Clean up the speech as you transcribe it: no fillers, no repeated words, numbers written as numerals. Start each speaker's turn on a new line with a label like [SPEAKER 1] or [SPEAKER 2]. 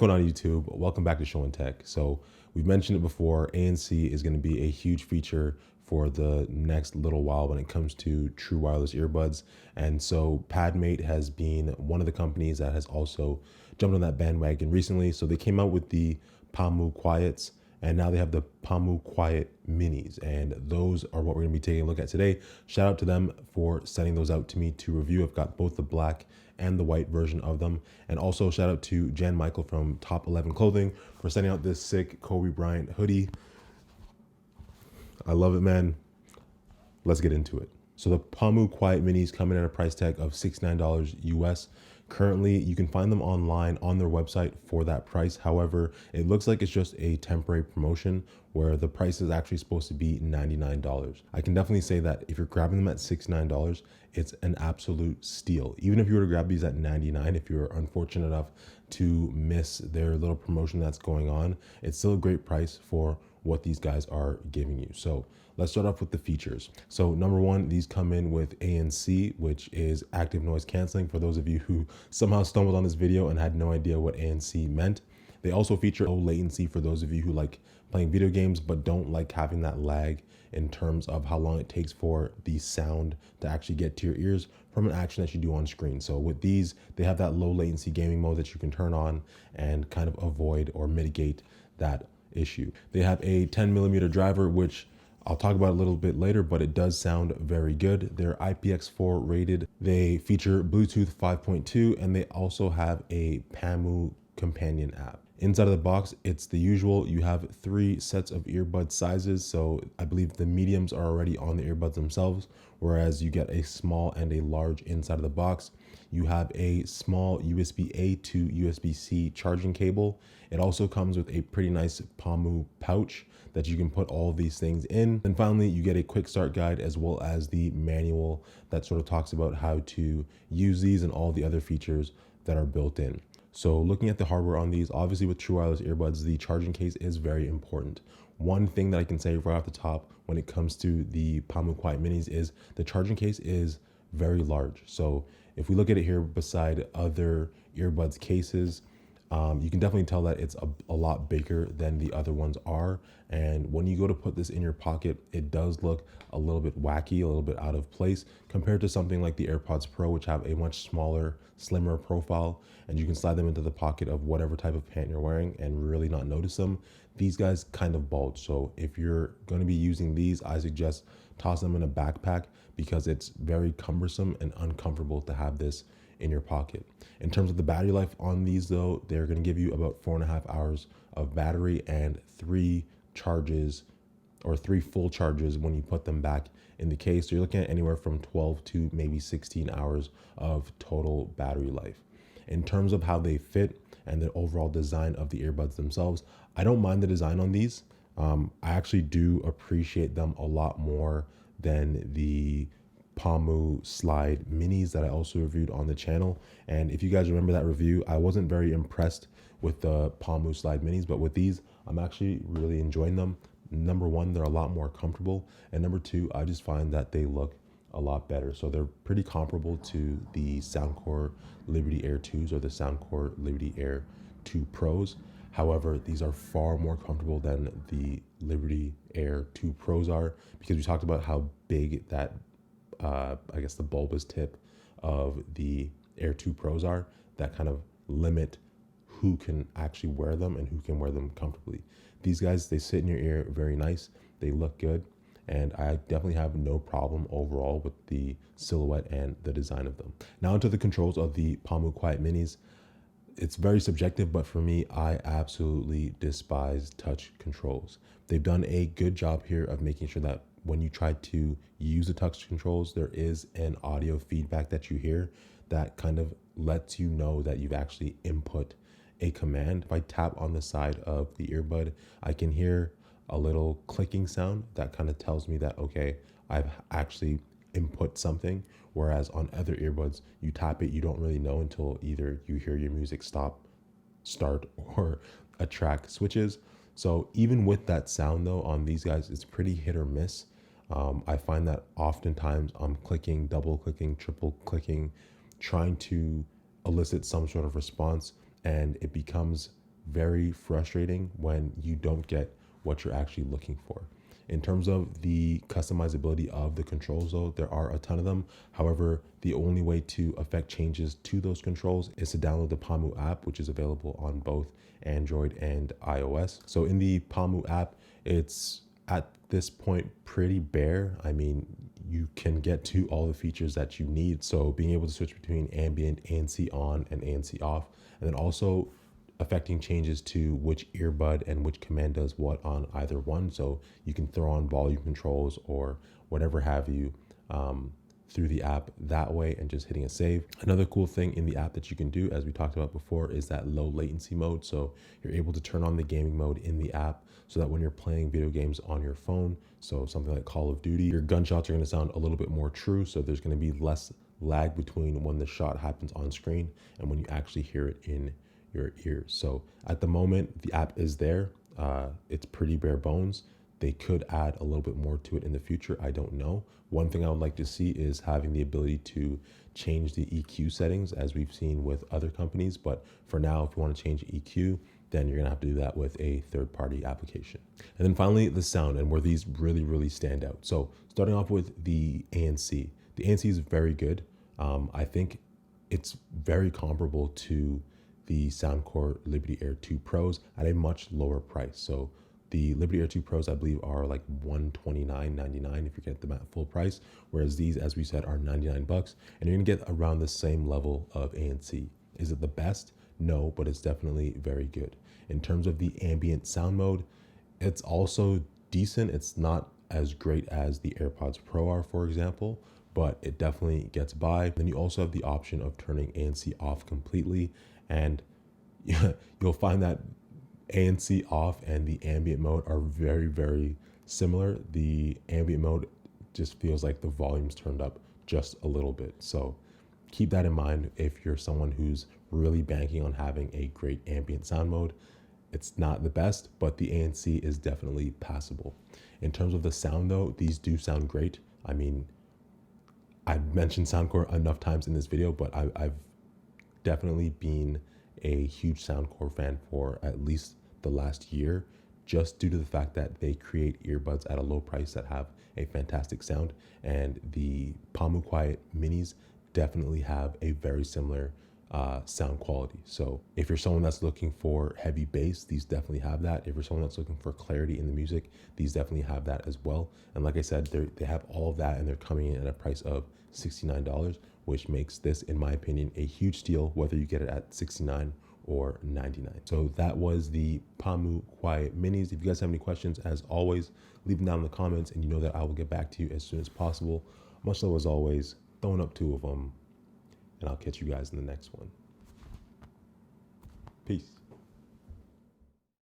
[SPEAKER 1] going on YouTube? Welcome back to Show and Tech. So we've mentioned it before, ANC is going to be a huge feature for the next little while when it comes to true wireless earbuds. And so PadMate has been one of the companies that has also jumped on that bandwagon recently. So they came out with the Pamu Quiets, and now they have the Pamu Quiet Minis, and those are what we're gonna be taking a look at today. Shout out to them for sending those out to me to review. I've got both the black and the white version of them. And also shout out to Jan Michael from Top 11 Clothing for sending out this sick Kobe Bryant hoodie. I love it, man. Let's get into it. So the Pamu Quiet Minis come in at a price tag of $69 US. Currently, you can find them online on their website for that price. However, it looks like it's just a temporary promotion where the price is actually supposed to be $99. I can definitely say that if you're grabbing them at $69, it's an absolute steal. Even if you were to grab these at $99, if you're unfortunate enough to miss their little promotion that's going on, it's still a great price for what these guys are giving you. So let's start off with the features. So number one, these come in with ANC, which is active noise canceling for those of you who somehow stumbled on this video and had no idea what ANC meant. They also feature low latency for those of you who like playing video games but don't like having that lag in terms of how long it takes for the sound to actually get to your ears from an action that you do on screen. So with these, they have that low latency gaming mode that you can turn on and kind of avoid or mitigate that issue. They have a 10mm driver, which I'll talk about a little bit later, but it does sound very good. They're IPX4 rated. They feature Bluetooth 5.2, and they also have a Pamu companion app. Inside of the box, it's the usual. You have 3 sets of earbud sizes. So I believe the mediums are already on the earbuds themselves, whereas you get a small and a large inside of the box. You have a small USB-A to USB-C charging cable. It also comes with a pretty nice Pamu pouch that you can put all of these things in. And finally, you get a quick start guide as well as the manual that sort of talks about how to use these and all the other features that are built in. So looking at the hardware on these, obviously with true wireless earbuds, the charging case is very important. One thing that I can say right off the top when it comes to the Pamu Quiet Minis is the charging case is very large. So if we look at it here beside other earbuds cases, you can definitely tell that it's a lot bigger than the other ones are. And when you go to put this in your pocket, it does look a little bit wacky, a little bit out of place compared to something like the AirPods Pro, which have a much smaller, slimmer profile, and you can slide them into the pocket of whatever type of pant you're wearing and really not notice them. These guys kind of bulge. So if you're going to be using these, I suggest toss them in a backpack because it's very cumbersome and uncomfortable to have this in your pocket. In terms of the battery life on these though, they're going to give you about 4.5 hours of battery and 3 charges or 3 full charges when you put them back in the case. So you're looking at anywhere from 12 to maybe 16 hours of total battery life. In terms of how they fit and the overall design of the earbuds themselves, I don't mind the design on these. I actually do appreciate them a lot more than the Pamu Slide Minis that I also reviewed on the channel. And if you guys remember that review, I wasn't very impressed with the Pamu Slide Minis, but with these, I'm actually really enjoying them. Number one, they're a lot more comfortable. And number two, I just find that they look a lot better. So they're pretty comparable to the Soundcore Liberty Air 2s or the Soundcore Liberty Air 2 Pros. However, these are far more comfortable than the Liberty Air 2 Pros are because we talked about how big that I guess the bulbous tip of the Air 2 Pros are that kind of limit who can actually wear them and who can wear them comfortably. These guys, they sit in your ear very nice. They look good. And I definitely have no problem overall with the silhouette and the design of them. Now into the controls of the Pamu Quiet Minis. It's very subjective, but for me, I absolutely despise touch controls. They've done a good job here of making sure that when you try to use the touch controls, there is an audio feedback that you hear that kind of lets you know that you've actually input a command. If I tap on the side of the earbud, I can hear a little clicking sound that kind of tells me that, okay, I've actually input something. Whereas on other earbuds, you tap it, you don't really know until either you hear your music stop, start, or a track switches. So even with that sound though, on these guys, it's pretty hit or miss. I find that oftentimes I'm clicking, double clicking, triple clicking, trying to elicit some sort of response, and it becomes very frustrating when you don't get what you're actually looking for. In terms of the customizability of the controls, though, there are a ton of them. However, the only way to affect changes to those controls is to download the Pamu app, which is available on both Android and iOS. So in the Pamu app, it's at this point pretty bare. I mean, you can get to all the features that you need. So being able to switch between ambient, ANC on, and ANC off, and then also affecting changes to which earbud and which command does what on either one. So you can throw on volume controls or whatever have you through the app that way and just hitting a save. Another cool thing in the app that you can do, as we talked about before, is that low latency mode. So you're able to turn on the gaming mode in the app so that when you're playing video games on your phone, so something like Call of Duty, your gunshots are going to sound a little bit more true. So there's going to be less lag between when the shot happens on screen and when you actually hear it in your ears. So at the moment, the app is there. It's pretty bare bones. They could add a little bit more to it in the future. I don't know. One thing I would like to see is having the ability to change the EQ settings, as we've seen with other companies. But for now, if you want to change EQ, then you're gonna have to do that with a third-party application. And then finally, the sound, and where these really, really stand out. So starting off with the ANC. The ANC is very good. I think it's very comparable to the Soundcore Liberty Air 2 Pros at a much lower price. So the Liberty Air 2 Pros, I believe, are like $129.99 if you get them at full price, whereas these, as we said, are 99 bucks, and you're gonna get around the same level of ANC. Is it the best? No, but it's definitely very good. In terms of the ambient sound mode, it's also decent. It's not as great as the AirPods Pro are, for example, but it definitely gets by. Then you also have the option of turning ANC off completely, and you'll find that ANC off and the ambient mode are very, very similar. The ambient mode just feels like the volume's turned up just a little bit. So keep that in mind if you're someone who's really banking on having a great ambient sound mode. It's not the best, but the ANC is definitely passable. In terms of the sound, though, these do sound great. I mean, I've mentioned Soundcore enough times in this video, but I've definitely been a huge Soundcore fan for at least the last year, just due to the fact that they create earbuds at a low price that have a fantastic sound. And the Pamu Quiet Minis definitely have a very similar sound quality. So if you're someone that's looking for heavy bass, these definitely have that. If you're someone that's looking for clarity in the music, these definitely have that as well. And like I said, they have all of that, and they're coming in at a price of $69, which makes this, in my opinion, a huge steal, whether you get it at $69 or $99. So that was the Pamu Quiet Minis. If you guys have any questions, as always, leave them down in the comments, and you know that I will get back to you as soon as possible. Much love as always, throwing up 2 of them, and I'll catch you guys in the next one. Peace.